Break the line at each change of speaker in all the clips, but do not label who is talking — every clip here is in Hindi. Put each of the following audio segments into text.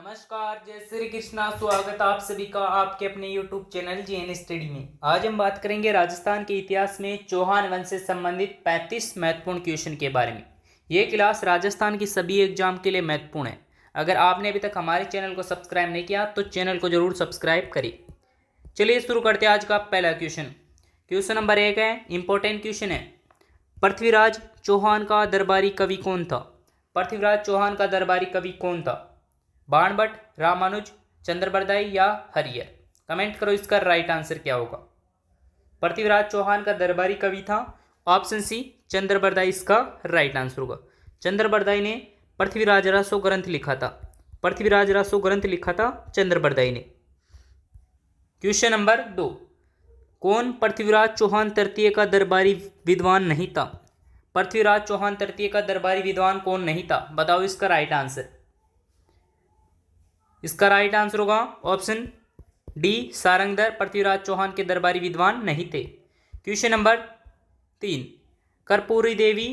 नमस्कार, जय श्री कृष्णा। स्वागत आप सभी का आपके अपने YouTube चैनल JN स्टडी में। आज हम बात करेंगे राजस्थान के इतिहास में चौहान वंश से संबंधित 35 महत्वपूर्ण क्वेश्चन के बारे में। ये क्लास राजस्थान की सभी एग्जाम के लिए महत्वपूर्ण है। अगर आपने अभी तक हमारे चैनल को सब्सक्राइब नहीं किया तो चैनल को जरूर सब्सक्राइब करें। चलिए शुरू करते हैं आज का पहला क्वेश्चन। क्वेश्चन नंबर 1 है, इंपॉर्टेंट क्वेश्चन है। पृथ्वीराज चौहान का दरबारी कवि कौन था? पृथ्वीराज चौहान का दरबारी कवि कौन था? बाणभट्ट, रामानुज, चंद्रबरदाई या हरियर? कमेंट करो इसका राइट आंसर क्या होगा। पृथ्वीराज चौहान का दरबारी कवि था ऑप्शन सी चंद्रबरदाई इसका राइट आंसर होगा। चंद्रबरदाई ने पृथ्वीराज रासो ग्रंथ लिखा था। पृथ्वीराज रासो ग्रंथ लिखा था चंद्रबरदाई ने। क्वेश्चन नंबर 2, कौन पृथ्वीराज चौहान तृतीय का दरबारी विद्वान नहीं था? पृथ्वीराज चौहान तृतीय का दरबारी विद्वान कौन नहीं था? बताओ इसका राइट आंसर। इसका राइट आंसर होगा ऑप्शन डी सारंगधर पृथ्वीराज चौहान के दरबारी विद्वान नहीं थे। क्वेश्चन नंबर 3, कर्पूरी देवी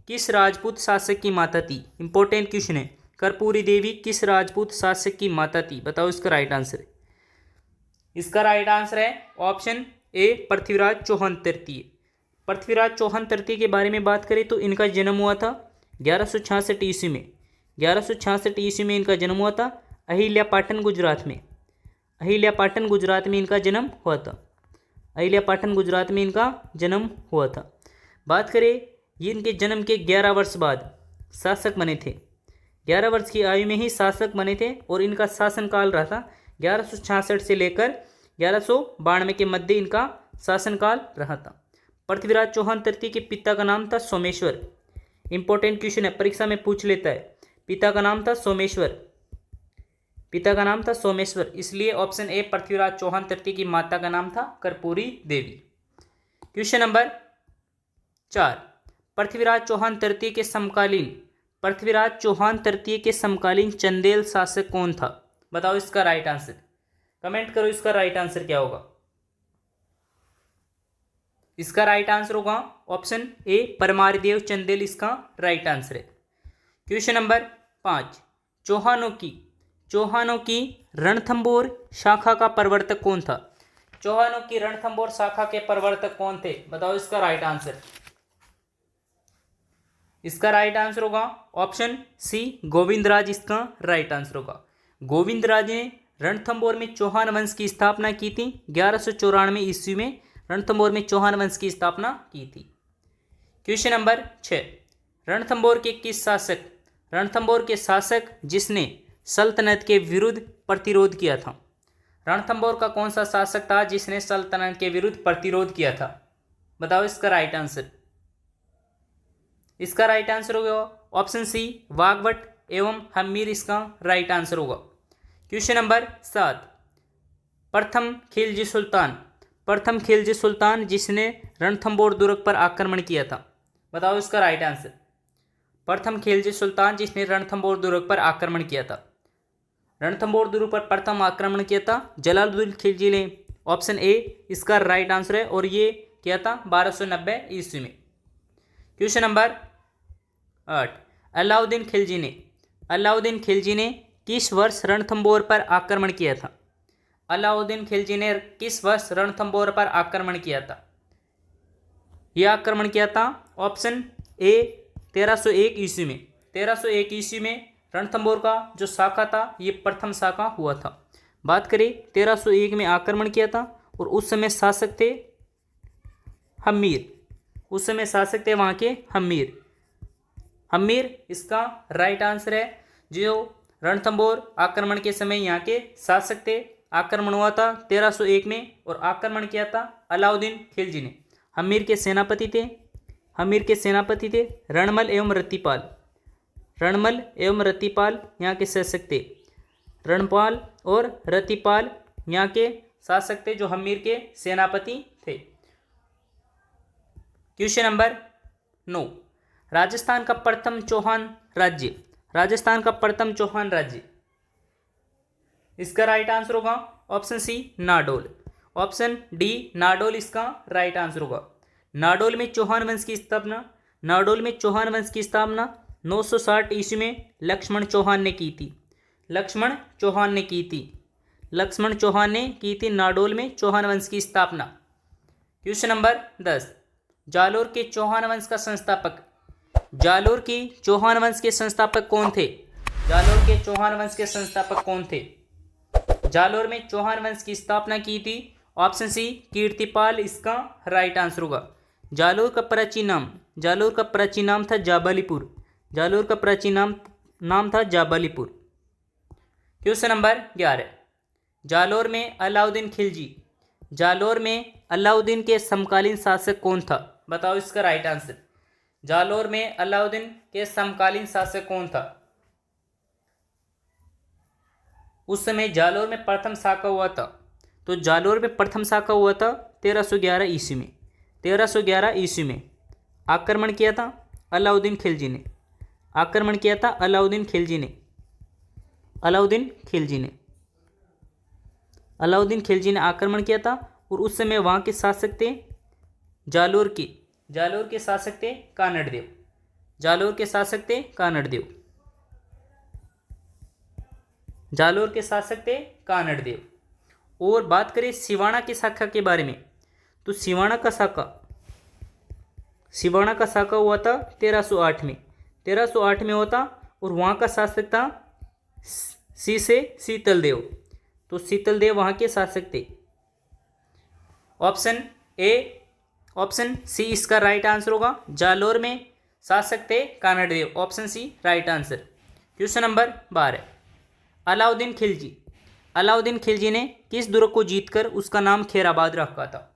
किस राजपूत शासक की माता थी? इंपॉर्टेंट क्वेश्चन है। कर्पूरी देवी किस राजपूत शासक की माता थी? बताओ इसका राइट आंसर। इसका राइट आंसर है ऑप्शन ए पृथ्वीराज चौहान तृतीय। पृथ्वीराज चौहान तृतीय के बारे में बात करें तो इनका जन्म हुआ था 1166 ईस्वी में। 1166 ईस्वी में इनका जन्म हुआ था अहिल्यापाटन गुजरात में। अहिल्यापाटन गुजरात में इनका जन्म हुआ था। अहिल्यापाटन गुजरात में इनका जन्म हुआ था। बात करें ये इनके जन्म के 11 वर्ष बाद शासक बने थे। 11 वर्ष की आयु में ही शासक बने थे और इनका शासनकाल रहा था 1166 से लेकर 1192 के मध्य इनका शासनकाल रहा था। पृथ्वीराज चौहान तृतीय के पिता का नाम था सोमेश्वर। इंपॉर्टेंट क्वेश्चन है, परीक्षा में पूछ लेता है। पिता का नाम था सोमेश्वर। पिता का नाम था सोमेश्वर, इसलिए ऑप्शन ए पृथ्वीराज चौहान तृतीय की माता का नाम था कर्पूरी देवी। क्वेश्चन नंबर 4, पृथ्वीराज चौहान तृतीय के समकालीन चंदेल शासक कौन था? बताओ इसका राइट आंसर। कमेंट करो इसका राइट आंसर क्या होगा। इसका राइट आंसर होगा ऑप्शन ए परमारदेव चंदेल, इसका राइट आंसर है। क्वेश्चन नंबर 5, चौहानों की रणथंबोर शाखा का प्रवर्तक कौन था? चौहानों की रणथंबोर शाखा के प्रवर्तक कौन थे? बताओ इसका राइट आंसर। इसका राइट आंसर होगा ऑप्शन सी गोविंदराज, इसका राइट आंसर होगा। गोविंदराज ने रणथंबोर में चौहान वंश की स्थापना की थी। 1194 ईस्वी में रणथंबोर में चौहान वंश की स्थापना की थी। क्वेश्चन नंबर 6, रणथंबोर के शासक जिसने सल्तनत के विरुद्ध प्रतिरोध किया था। रणथंबोर का कौन सा शासक था जिसने सल्तनत के विरुद्ध प्रतिरोध किया था? बताओ इसका राइट आंसर। इसका राइट आंसर होगा ऑप्शन सी वाग्भट एवं हम्मीर, इसका राइट आंसर होगा। क्वेश्चन नंबर 7, प्रथम खिलजी सुल्तान जिसने रणथंबोर दुर्ग पर आक्रमण किया था। बताओ इसका राइट आंसर। प्रथम खिलजी सुल्तान जिसने रणथंबोर दुर्ग पर आक्रमण किया था। रणथंबोर दुर्ग पर प्रथम आक्रमण किया था जलालुद्दीन खिलजी ने। ऑप्शन ए इसका राइट आंसर है और ये किया था 1290 ईस्वी में। क्वेश्चन नंबर 8, अलाउद्दीन खिलजी ने किस वर्ष रणथंबोर पर आक्रमण किया था? अलाउद्दीन खिलजी ने किस वर्ष रणथंबोर पर आक्रमण किया था? यह आक्रमण किया था ऑप्शन ए 1301 ईस्वी में। 1301 ईस्वी में रणथंबोर का जो शाखा था ये प्रथम शाखा हुआ था। बात करें 1301 में आक्रमण किया था और उस समय शासक थे हम्मीर। उस समय शासक थे वहाँ के हम्मीर इसका राइट आंसर है। जो रणथंबोर आक्रमण के समय यहाँ के शासक थे। आक्रमण हुआ था 1301 में और आक्रमण किया था अलाउद्दीन खिलजी ने। हम्मीर के सेनापति थे रणमल एवं रतिपाल यहाँ के शासक थे। रणपाल और रतिपाल यहाँ के शासक थे जो हम्मीर के सेनापति थे। क्वेश्चन नंबर 9, राजस्थान का प्रथम चौहान राज्य। इसका राइट आंसर होगा option C Nadol. Option D Nadol इसका राइट आंसर होगा। नाडोल में चौहान वंश की स्थापना 960 ईस्वी में लक्ष्मण चौहान ने की थी। लक्ष्मण चौहान ने की थी? लक्ष्मण चौहान ने की थी नाडोल में चौहान वंश की स्थापना। क्वेश्चन नंबर 10, जालोर के चौहान वंश का संस्थापक, जालोर की चौहान वंश के संस्थापक कौन थे? जालोर के चौहान वंश के संस्थापक कौन थे? जालोर में चौहान वंश की स्थापना की थी ऑप्शन सी कीर्तिपाल इसका राइट आंसर होगा। जालोर का प्राचीन नाम, जालोर का प्राचीन नाम था जाबालीपुर, जालोर का प्राचीन नाम था जाबालीपुर। क्वेश्चन नंबर 11, जालोर में अलाउद्दीन खिलजी, जालोर में अलाउद्दीन के समकालीन शासक कौन था? बताओ इसका राइट आंसर। जालोर में अलाउद्दीन के समकालीन शासक कौन था? उस समय जालोर में प्रथम शाखा हुआ था, तो जालोर में प्रथम शाखा हुआ था 1311 ईस्वी में। 1311 ईस्वी में आक्रमण किया था अलाउद्दीन खिलजी ने, आक्रमण किया था अलाउद्दीन खिलजी ने, अलाउद्दीन खिलजी ने, अलाउद्दीन खिलजी ने आक्रमण किया था। और उस समय वहाँ के शासक थे जालोर के शासक थे कानड़देव, जालोर के शासक थे कानड़देव, जालोर के शासक थे कानड़देव। और बात करें सिवाना की शाखा के बारे में, तो सिवाना का शाखा हुआ था 1308 में, 1308 में हुआ था। और वहाँ का शासक था सी से शीतलदेव, तो शीतलदेव वहाँ के शासक थे। ऑप्शन सी इसका राइट आंसर होगा। जालोर में शासक थे Kanhaddev, option C right answer. Question number 12, Alauddin Khilji ने किस दुर्ग को जीतकर उसका नाम खैराबाद रखा था?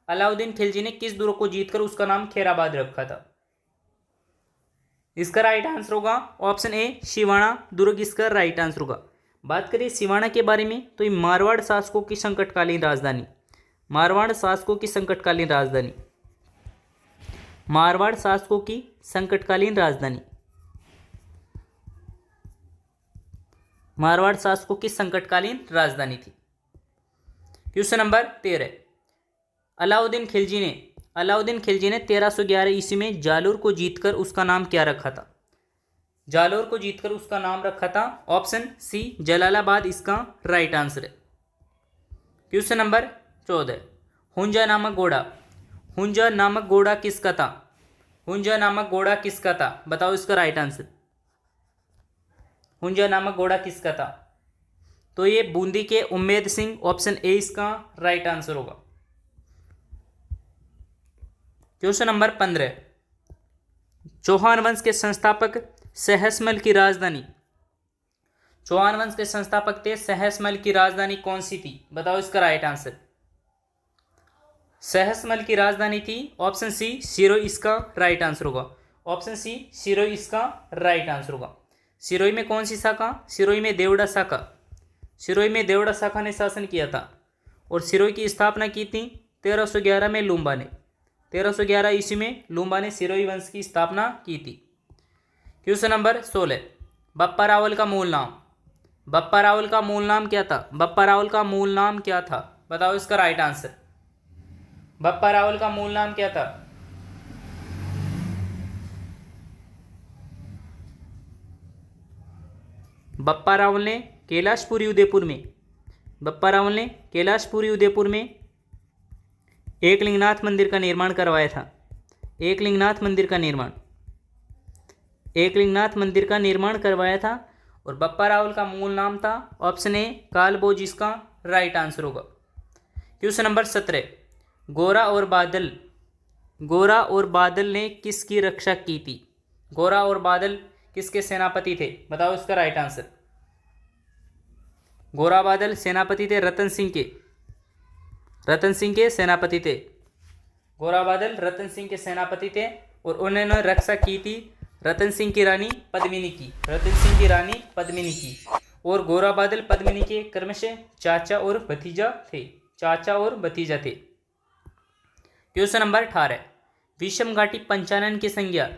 अलाउद्दीन खिलजी ने किस दुर्ग को जीतकर उसका नाम खैराबाद रखा था? इसका राइट आंसर होगा ऑप्शन ए सिवाना दुर्ग, इसका राइट आंसर होगा। बात करें सिवाना के बारे में, तो ये मारवाड़ शासकों की संकटकालीन राजधानी, मारवाड़ शासकों की संकटकालीन राजधानी, मारवाड़ शासकों की संकटकालीन राजधानी, मारवाड़ शासकों की संकटकालीन राजधानी थी। क्वेश्चन नंबर 13, अलाउद्दीन खिलजी ने 1311 ईस्वी में जालोर को जीतकर उसका नाम क्या रखा था? जालोर को जीतकर उसका नाम रखा था ऑप्शन सी जलालाबाद, इसका राइट आंसर है। क्वेश्चन नंबर 14, हुंजा नामक घोड़ा किसका था? हुंजा नामक घोड़ा किसका था? बताओ इसका राइट आंसर। हुंजा नामक घोड़ा किसका था? तो ये बूंदी के उम्मेद सिंह, ऑप्शन ए इसका राइट आंसर होगा। क्वेश्चन नंबर 15, चौहान वंश के संस्थापक सहसमल की राजधानी, चौहान वंश के संस्थापक थे सहसमल की राजधानी कौन सी थी? बताओ इसका राइट आंसर। सहसमल की राजधानी थी ऑप्शन सी सिरोही, इसका राइट आंसर होगा। ऑप्शन सी सिरोही इसका राइट आंसर होगा। सिरोही में कौन सी शाखा? सिरोही में देवड़ा शाखा, सिरोही में देवड़ा शाखा ने शासन किया था। और सिरोही की स्थापना की थी 1311 में लूम्बा ने, 1311 ईस्वी में लूम्बा ने सिरोही वंश की स्थापना की थी। क्वेश्चन नंबर 16, बप्पा रावल का मूल नाम, बप्पा रावल का मूल नाम क्या था? बप्पा रावल का मूल नाम क्या था? बताओ इसका राइट आंसर। बप्पा रावल का मूल नाम क्या था? बप्पा रावल ने कैलाशपुरी उदयपुर में, बप्पा रावल ने कैलाशपुरी उदयपुर में एकलिंगनाथ मंदिर का निर्माण करवाया था। एकलिंगनाथ मंदिर का निर्माण, एकलिंगनाथ मंदिर का निर्माण करवाया था। और बप्पा रावल का मूल नाम था ऑप्शन ए कालभोज, इसका राइट आंसर होगा। क्वेश्चन नंबर 17, गोरा और बादल ने किसकी रक्षा की थी? गोरा और बादल किसके सेनापति थे? बताओ इसका राइट आंसर। गोरा बादल सेनापति थे रतन सिंह के, रतन सिंह के सेनापति थे। गोरा बादल रतन सिंह के सेनापति थे और उन्होंने रक्षा की थी रतन सिंह की रानी पद्मिनी की, रतन सिंह की रानी पद्मिनी की। और गोरा बादल पद्मिनी के क्रमशः चाचा और भतीजा थे, चाचा और भतीजा थे। क्वेश्चन नंबर 18, विषमघाटी पंचानन की संज्ञा,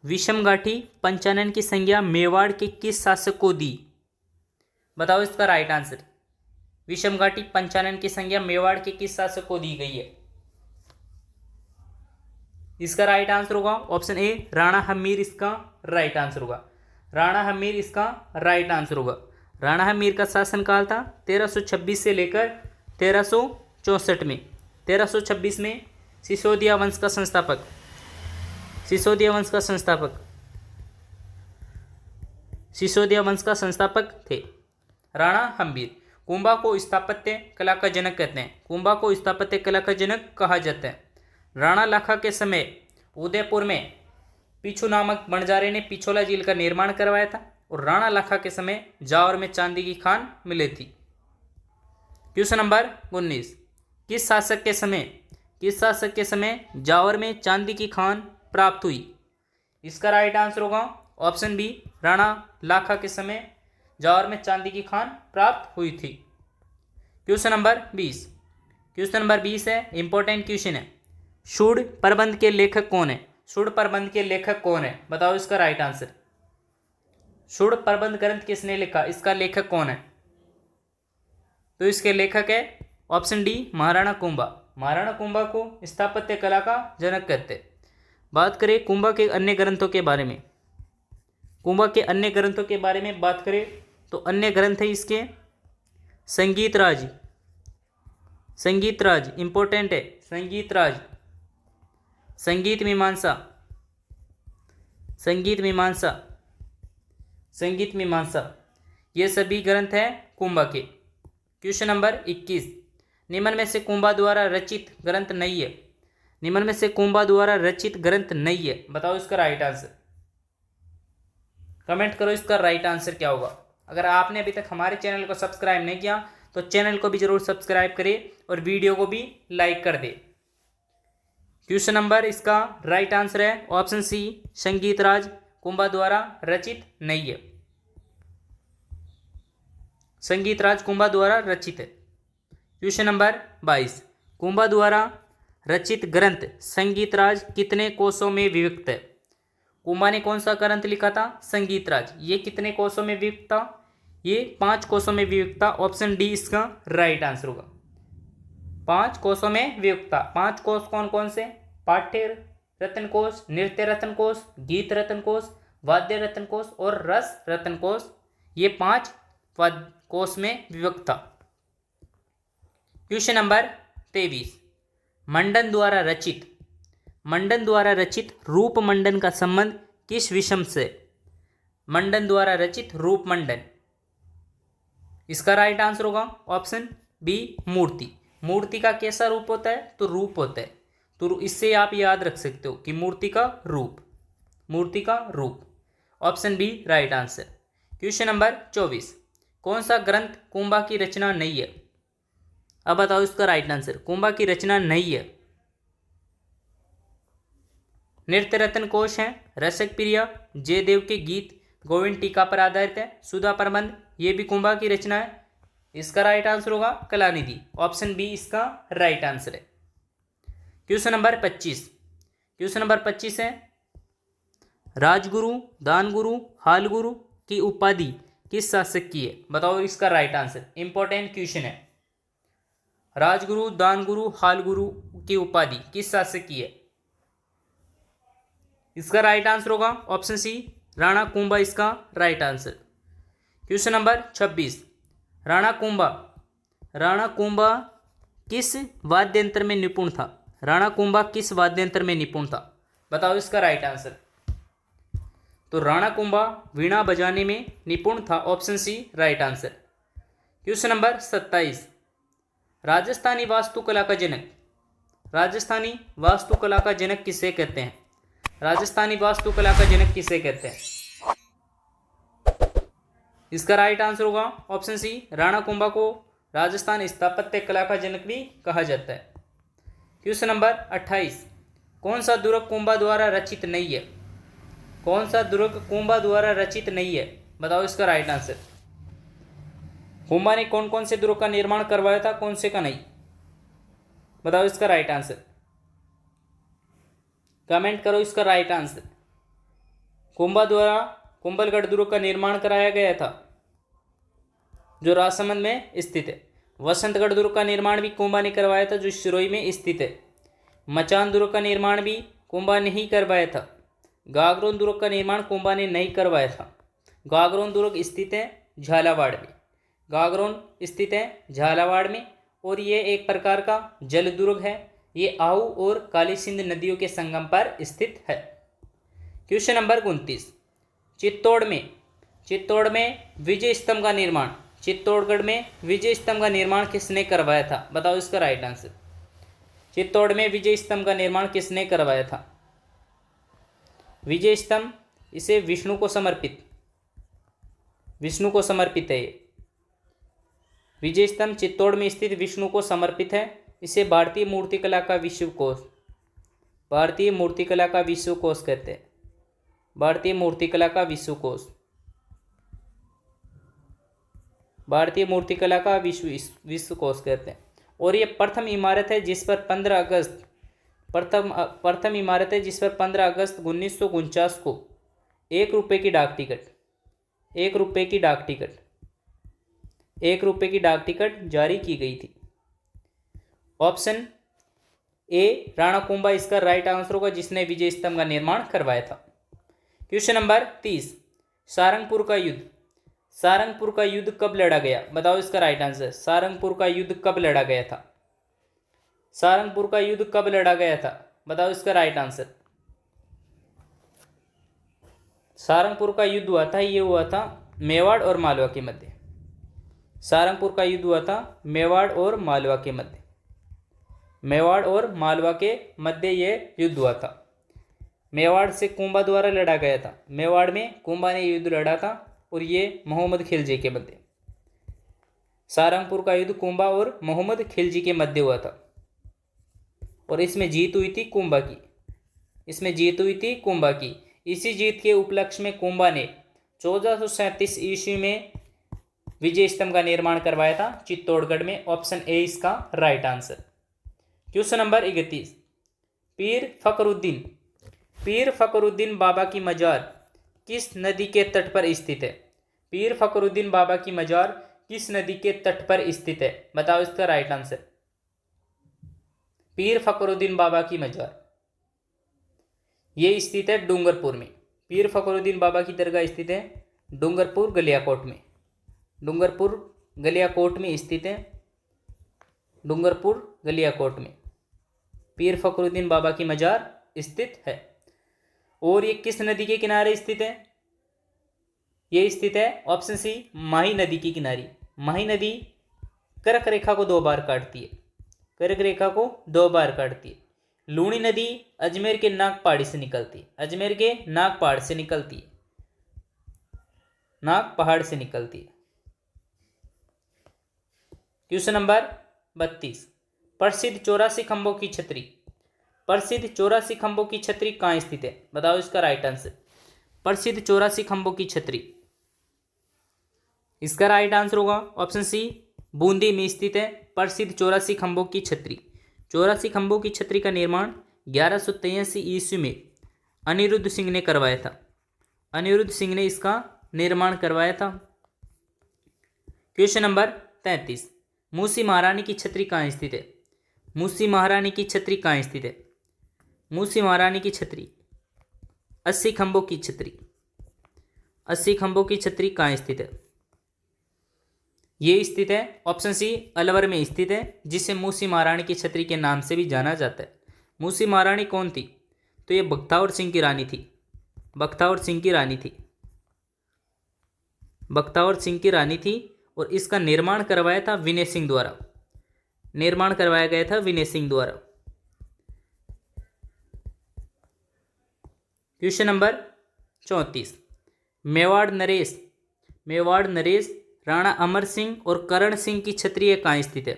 विषमघाटी पंचानन की संज्ञा मेवाड़ के किस शासक को दी? बताओ इसका राइट आंसर। विषमघाटी पंचानन की संज्ञा मेवाड़ के किस शासक को दी गई है? इसका राइट आंसर होगा ऑप्शन ए राणा हम्मीर, इसका राइट आंसर होगा। राणा हम्मीर इसका राइट आंसर होगा। राणा हमीर का शासनकाल था 1326 से लेकर 1364 में। 1326 में सिसोदिया वंश का संस्थापक थे राणा हम्बीर। कुंभा को स्थापत्य कला का जनक कहते हैं। राणा लाखा के समय उदयपुर में पीछू नामक बंजारे ने पिछोला झील का निर्माण करवाया था और राणा लाखा के समय जावर में चांदी की खान मिली थी। क्वेश्चन नंबर 19, किस शासक के समय जावर में चांदी की खान प्राप्त हुई? इसका राइट आंसर होगा ऑप्शन बी, राणा लाखा के समय जावर में चांदी की खान प्राप्त हुई थी। क्वेश्चन नंबर 20 है, इंपॉर्टेंट क्वेश्चन है। शूड प्रबंध के लेखक कौन है? बताओ इसका राइट आंसर। शूड प्रबंध ग्रंथ किसने लिखा? इसका लेखक कौन है? तो इसके लेखक है ऑप्शन डी, महाराणा कुंभा। महाराणा कुंभा को स्थापत्य कला का जनक कहते हैं। बात करें कुंभा के अन्य ग्रंथों के बारे में, बात करें तो अन्य ग्रंथ है इसके संगीत राज इंपॉर्टेंट है। संगीत मीमांसा ये सभी ग्रंथ हैं कुंभा के। क्वेश्चन नंबर 21, निम्न में से कुंभा द्वारा रचित ग्रंथ नहीं है। बताओ इसका राइट आंसर। कमेंट करो इसका राइट आंसर क्या होगा। अगर आपने अभी तक हमारे चैनल को सब्सक्राइब नहीं किया तो चैनल को भी जरूर सब्सक्राइब करें और वीडियो को भी लाइक कर दे। क्वेश्चन नंबर इसका राइट आंसर है ऑप्शन सी, संगीत राज कुंभा द्वारा रचित नहीं है। संगीत राज कुंभा द्वारा रचित है। क्वेश्चन नंबर 22, कुंभा द्वारा रचित ग्रंथ संगीत राज कितने कोशों में विभक्त है? कुंभा ने कौन सा ग्रंथ लिखा था? संगीत राज। ये कितने कोशों में विभक्त था? ये 5 कोशों में विभक्त था। ऑप्शन डी इसका राइट आंसर होगा। 5 कोशों में विभक्त था। 5 कोश कौन कौन से? पाठ्य रत्न कोश, नृत्य रत्न कोश, गीत रत्न कोश, वाद्य रत्न कोश और रस रत्न कोश। ये 5 कोश में विभक्त था। क्वेश्चन नंबर 23, मंडन द्वारा रचित रूप मंडन का संबंध किस विषम से? मंडन द्वारा रचित रूप मंडन, इसका राइट आंसर होगा ऑप्शन बी, मूर्ति का कैसा रूप होता है? तो रूप होता है। तो इससे आप याद रख सकते हो कि मूर्ति का रूप। Option B right answer. Question number 24, कौन सा ग्रंथ कुंभा की रचना नहीं है? अब बताओ इसका राइट आंसर। कुंभा की रचना नहीं है। नृत्य रत्न कोश है, रसक प्रिया, जयदेव के गीत, गोविंद टीका पर आधारित है, सुधा प्रबंध, ये भी कुंभा की रचना है। इसका राइट आंसर होगा कलानिधि। ऑप्शन बी इसका राइट आंसर है। क्वेश्चन नंबर 25 है, राजगुरु, दानगुरु, हालगुरु की उपाधि किस शासक की है? बताओ इसका राइट आंसर। इंपॉर्टेंट क्वेश्चन है। राजगुरु, दानगुरु, हालगुरु की उपाधि किस शासक की है? इसका राइट आंसर होगा ऑप्शन सी, राणा कुंभा इसका right answer. Question number 26, Rana Kumbha किस वाद्य यंत्र में निपुण था? बताओ इसका राइट आंसर। तो राणा कुंभा वीणा बजाने में निपुण था। Option C right answer. Question number 27, Rajasthani वास्तुकला का जनक किसे कहते हैं? इसका राइट आंसर होगा ऑप्शन सी, राणा कुंभा को राजस्थान स्थापत्य कला का जनक भी कहा जाता है। क्वेश्चन नंबर 28, कौन सा दुर्ग कुंभा द्वारा रचित नहीं है? बताओ इसका राइट आंसर। कुंभा ने कौन कौन से दुर्ग का निर्माण करवाया था, कौन से का नहीं? बताओ इसका राइट आंसर। कमेंट करो इसका राइट आंसर। कुंभा द्वारा कुंभलगढ़ दुर्ग का निर्माण कराया गया था, जो राजसमंद में स्थित है। वसंतगढ़ दुर्ग का निर्माण भी कुंभा ने करवाया था, जो सिरोही में स्थित है। मचान दुर्ग का निर्माण भी कुंभा ने ही करवाया था। गागरोन दुर्ग का निर्माण कुंभा ने नहीं करवाया था। गागरोन दुर्ग स्थित है झालावाड़ में। गागरोन स्थित है झालावाड़ में और ये एक प्रकार का जल दुर्ग है। ये आहू और काली सिंध नदियों के संगम पर स्थित है। क्वेश्चन नंबर 29, चित्तौड़ में विजय स्तंभ का निर्माण, चित्तौड़गढ़ में विजय स्तंभ का निर्माण किसने करवाया था? बताओ इसका राइट आंसर। चित्तौड़ में विजय स्तंभ का निर्माण किसने करवाया था? विजय स्तंभ इसे विष्णु को समर्पित है। विजय स्तंभ चित्तौड़ में स्थित विष्णु को समर्पित है। इसे भारतीय मूर्तिकला का विश्वकोश कहते हैं। भारतीय मूर्तिकला का विश्वकोश कहते हैं। और ये प्रथम इमारत है जिस पर 15 अगस्त 1949 को 1 रुपये की डाक टिकट जारी की गई थी। ऑप्शन ए राणा कुंभा इसका राइट आंसर होगा, जिसने विजय स्तंभ का निर्माण करवाया था। क्वेश्चन नंबर 30, सारंगपुर का युद्ध कब लड़ा गया? बताओ इसका राइट आंसर। सारंगपुर का युद्ध कब लड़ा गया था? बताओ इसका राइट आंसर। सारंगपुर का युद्ध हुआ था, ये हुआ था मेवाड़ और मालवा के मध्य। सारंगपुर का युद्ध हुआ था मेवाड़ और मालवा के मध्य ये युद्ध हुआ था। मेवाड़ से कुंभा द्वारा लड़ा गया था। मेवाड़ में कुंभा ने युद्ध लड़ा था और ये मोहम्मद खिलजी के मध्य। सारंगपुर का युद्ध कुंभा और मोहम्मद खिलजी के मध्य हुआ था और इसमें जीत हुई थी कुंभा की। इसी जीत के उपलक्ष्य में कुंभा ने 1437 ईस्वी में विजय स्तंभ का निर्माण करवाया था चित्तौड़गढ़ में। ऑप्शन ए इसका राइट आंसर। क्वेश्चन नंबर 31, पीर फखरुद्दीन बाबा की मजार किस नदी के तट पर स्थित है? पीर फखरुद्दीन बाबा की मजार किस नदी के तट पर स्थित है? बताओ इसका राइट आंसर। पीर फखरुद्दीन बाबा की मजार ये स्थित है डूंगरपुर में। पीर फखरुद्दीन बाबा की दरगाह स्थित है डूंगरपुर गलियाकोट में स्थित है। डूंगरपुर गलियाकोट में पीर फखरुद्दीन बाबा की मजार स्थित है। और ये किस नदी के किनारे स्थित है? ये स्थित है ऑप्शन सी माही नदी की किनारे। माही नदी कर्क रेखा को 2 बार काटती है। लूणी नदी अजमेर के नागपहाड़ से निकलती है। क्वेश्चन नंबर 32, प्रसिद्ध 84 खंभों की छतरी कहाँ स्थित है? बताओ इसका राइट आंसर। प्रसिद्ध 84 खंभों की छतरी, इसका राइट आंसर होगा ऑप्शन सी बूंदी में स्थित है प्रसिद्ध 84 खंभों की छतरी। 84 खंभों की छतरी का निर्माण 1183 ईस्वी में अनिरुद्ध सिंह ने करवाया था। अनिरुद्ध सिंह ने इसका निर्माण करवाया था। क्वेश्चन नंबर 33, मूसी महारानी की छतरी कहाँ स्थित है? मूसी महारानी की छतरी 80 खंभों की छतरी कहाँ स्थित है? ये स्थित है ऑप्शन सी अलवर में स्थित है, जिसे मूसी महारानी की छतरी के नाम से भी जाना जाता है। मूसी महारानी कौन थी? तो ये बख्तावर सिंह की रानी थी और इसका निर्माण करवाया था विनय सिंह द्वारा। क्वेश्चन नंबर 34, मेवाड़ नरेश राणा अमर सिंह और करण सिंह की छतरी कहाँ स्थित है?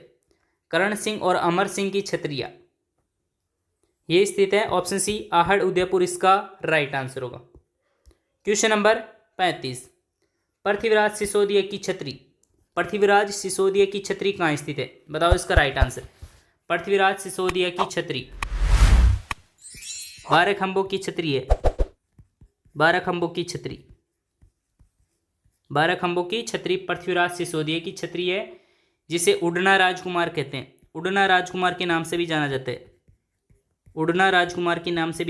करण सिंह और अमर सिंह की छतरिया ये स्थित है ऑप्शन सी आहड़ उदयपुर, इसका राइट आंसर होगा। क्वेश्चन नंबर 35, पृथ्वीराज सिसोदिया की छतरी कहाँ स्थित है? बताओ इसका राइट आंसर। पृथ्वीराज सिसोदिया की छतरी 12 खंभों की छतरी है। 12 खंभों की छतरी पृथ्वीराज सिसोदिया की छतरी है, जिसे उड़ना राजकुमार कहते हैं। उड़ना राजकुमार के नाम से भी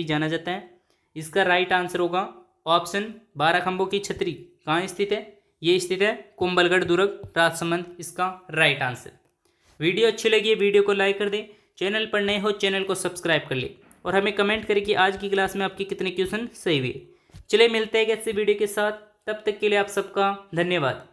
जाना जाता है। इसका राइट आंसर होगा ऑप्शन 12 खंभों की छतरी कहाँ स्थित है? ये स्थित है कुंभलगढ़ दुर्ग राजसमंद इसका राइट आंसर। वीडियो अच्छी लगी है वीडियो को लाइक कर दें, चैनल पर नए हो चैनल को सब्सक्राइब कर ले और हमें कमेंट करें कि आज की क्लास में आपके कितने क्वेश्चन सही हुए। चलिए मिलते हैं ऐसे वीडियो के साथ, तब तक के लिए आप सबका धन्यवाद।